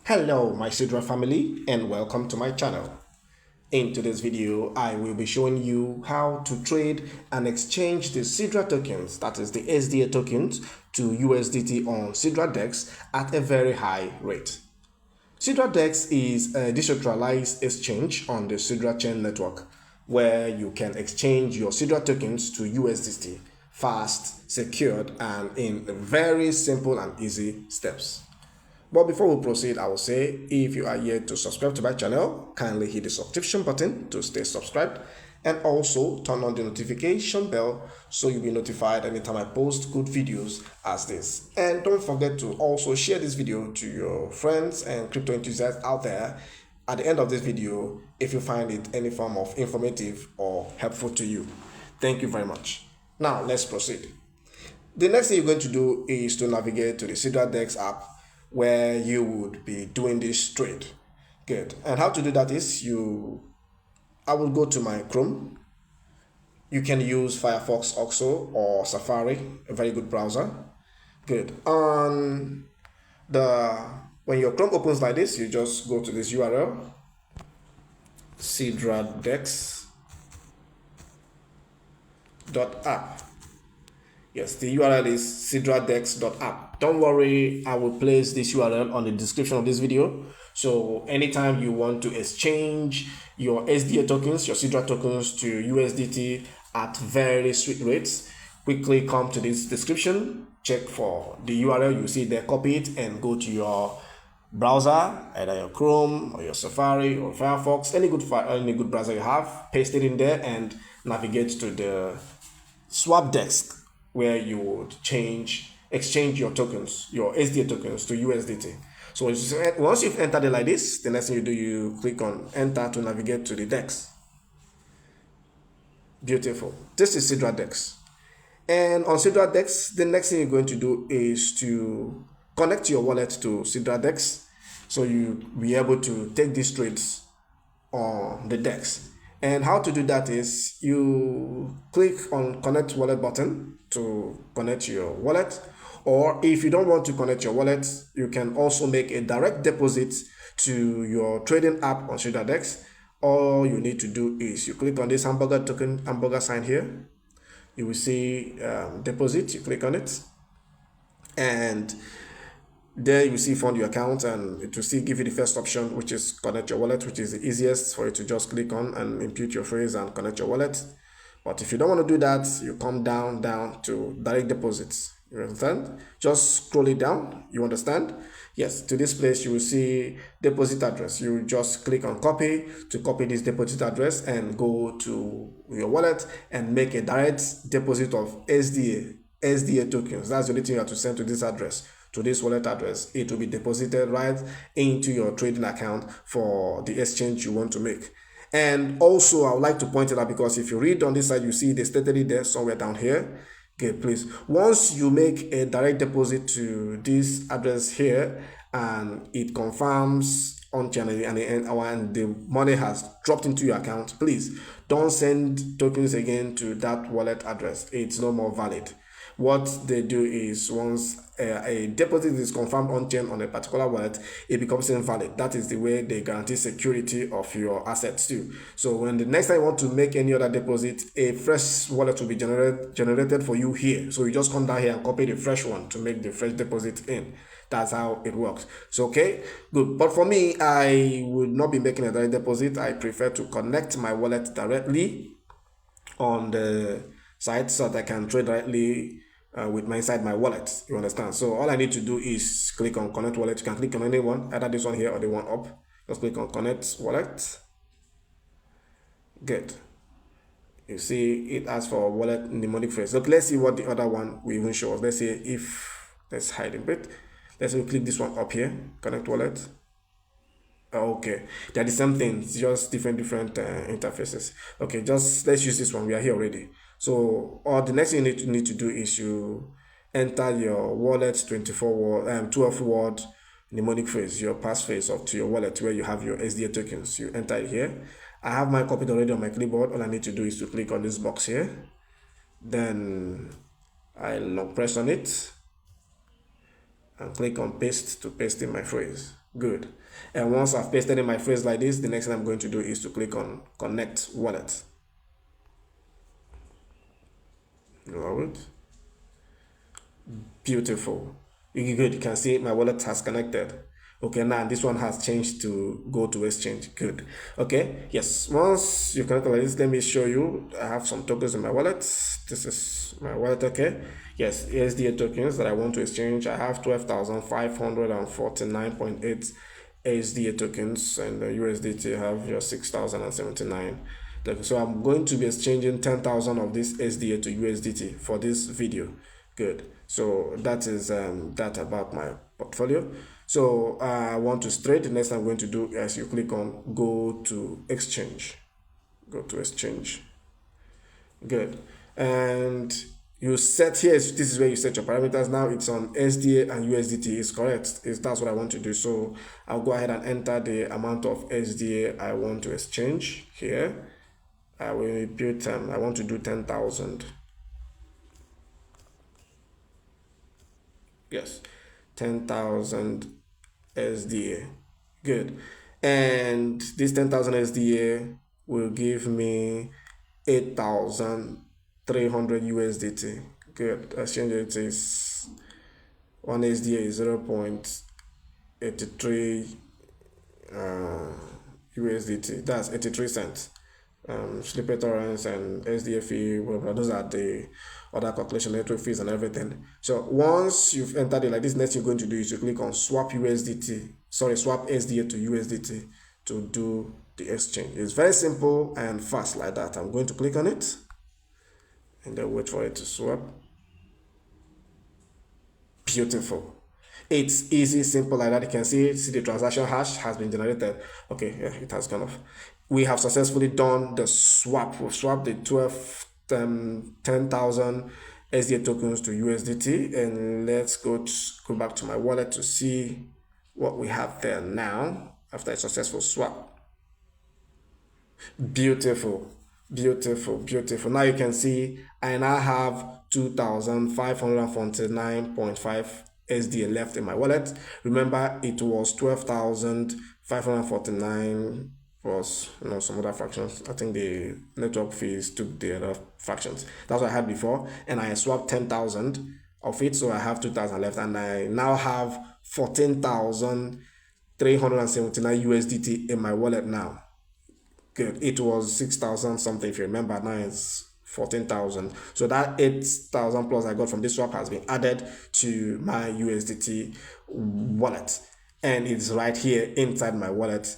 Hello my Sidra family and welcome to my channel. In today's video, I will be showing you how to trade and exchange the Sidra tokens, that is the SDA tokens, to USDT on Sidra DEX at a very high rate. Sidra DEX is a decentralized exchange on the SidraChain network where you can exchange your Sidra tokens to USDT fast, secured, and in very simple and easy steps. But before we proceed, I will say, if you are yet to subscribe to my channel, kindly hit the subscription button to stay subscribed and also turn on the notification bell so you'll be notified anytime I post good videos as this. And don't forget to also share this video to your friends and crypto enthusiasts out there at the end of this video if you find it any form of informative or helpful to you. Thank you very much. Now let's proceed. The next thing you're going to do is to navigate to the SidraDex app where you would be doing this trade. Good. And how to do that is I will go to my Chrome. You can use Firefox also or Safari, a very good browser. Good. When your Chrome opens like this, you just go to this URL, sidradex.app. Yes, the URL is sidradex.app. Don't worry, I will place this URL on the description of this video. So anytime you want to exchange your SDA tokens, your Sidra tokens to USDT at very sweet rates, quickly come to this description, check for the URL, you see there, copy it and go to your browser, either your Chrome or your Safari or Firefox, any good browser you have, paste it in there and navigate to the swap desk where you would exchange your tokens, your SDA tokens to USDT. So once you've entered it like this, the next thing you do, you click on enter to navigate to the DEX. Beautiful. This is Sidra DEX. And on Sidra DEX, the next thing you're going to do is to connect your wallet to Sidra DEX so you'll be able to take these trades on the DEX. And how to do that is you click on connect wallet button to connect your wallet, or if you don't want to connect your wallet, you can also make a direct deposit to your trading app on Sidra DEX. All you need to do is you click on this hamburger sign here. You will see deposit, you click on it and there you see fund your account, and it will still give you the first option, which is connect your wallet, which is the easiest for you to just click on and impute your phrase and connect your wallet. But if you don't want to do that, you come down to direct deposits. You understand? Just scroll it down. You understand? Yes, to this place you will see deposit address. You just click on copy to copy this deposit address and go to your wallet and make a direct deposit of SDA tokens. That's the only thing you have to send to this address. To this wallet address, it will be deposited right into your trading account for the exchange you want to make. And also I would like to point it out, because if you read on this side, you see they stated it there somewhere down here. Okay, please, once you make a direct deposit to this address here and it confirms on channel and the money has dropped into your account, please don't send tokens again to that wallet address. It's no more valid. What they do is once a deposit is confirmed on chain on a particular wallet, it becomes invalid. That is the way they guarantee security of your assets too. So when the next time you want to make any other deposit, a fresh wallet will be generated for you here. So you just come down here and copy the fresh one to make the fresh deposit in. That's how it works. So okay, good. But for me, I would not be making a direct deposit. I prefer to connect my wallet directly on the site so that I can trade directly with inside my wallet. You understand? So all I need to do is click on connect wallet. You can click on any one, either this one here or the one up. Just click on connect wallet. Good. You see it asks for wallet mnemonic phrase. So let's see what the other one will even show us. Let's hide a bit. Let's click this one up here, connect wallet. Okay, they're the same thing, it's just different interfaces. Okay, let's use this one. We are here already. So the next thing you need to do is you enter your wallet 12 word mnemonic phrase, your passphrase up to your wallet where you have your SDA tokens. You enter it here. I have mine copied already on my clipboard. All I need to do is to click on this box here. Then I long press on it. and click on paste to paste in my phrase. Good. And once I've pasted in my phrase like this, the next thing I'm going to do is to click on connect wallet. Allow it. Beautiful. Good. You can see my wallet has connected. Okay, now this one has changed to go to exchange. Good. Okay, yes. Once you connect like this, let me show you. I have some tokens in my wallet. This is my wallet. Okay, yes, SDA tokens that I want to exchange. I have 12,549.8 SDA tokens, and the USDT have your 6,079. So I'm going to be exchanging 10,000 of this SDA to USDT for this video. Good. So that is that about my portfolio. So I want to trade. The next thing I'm going to do is you click on go to exchange. Go to exchange. Good. And you set here, this is where you set your parameters. Now it's on SDA and USDT is correct. That's what I want to do. So I'll go ahead and enter the amount of SDA I want to exchange here. I will put I want to do 10,000. Yes, 10,000 SDA. Good. And this 10,000 SDA will give me 8,300 USDT. Good. Exchange rate is 1 SDA is 0.83 USDT. That's 83 cents. Slippery tolerance and SDA fee, those are the other calculation, network fees and everything. So once you've entered it like this, next you're going to do is you click on swap SDA to USDT to do the exchange. It's very simple and fast like that. I'm going to click on it and then wait for it to swap. Beautiful. It's easy, simple like that. You can see the transaction hash has been generated. Okay, yeah, it has gone off. We have successfully done the swap. We've swapped the 10,000 SDA tokens to USDT, and let's go back to my wallet to see what we have there now after a successful swap. Beautiful, beautiful, beautiful. Now you can see I now have 2,549.5 SDA left in my wallet. Remember, it was 12,549 plus some other fractions. I think the network fees took the other fractions. That's what I had before, and I swapped 10,000 of it, so I have 2,000 left, and I now have 14,379 USDT in my wallet now. Good. It was 6,000 something if you remember. Now it's 14,000. So that 8,000 plus I got from this swap has been added to my USDT wallet, and it's right here inside my wallet.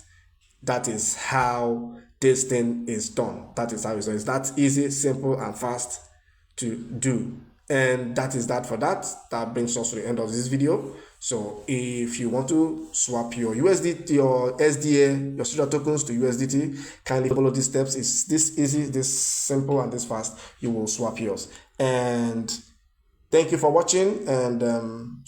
That is how this thing is done. That is how it's done. It's that easy, simple, and fast to do. And that is that for that. That brings us to the end of this video. So if you want to swap your USDT, your SDA, your Sidra tokens to USDT, kindly follow these steps. It's this easy, this simple, and this fast. You will swap yours. And thank you for watching, and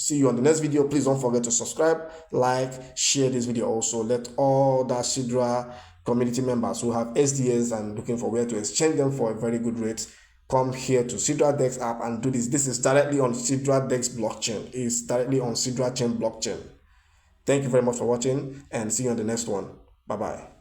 see you on the next video. Please don't forget to subscribe, like, share this video also. Let all the Sidra community members who have SDAs and looking for where to exchange them for a very good rate come here to SidraDex app and do this. This is directly on SidraDex blockchain. It's directly on SidraChain blockchain. Thank you very much for watching, and see you on the next one. Bye-bye.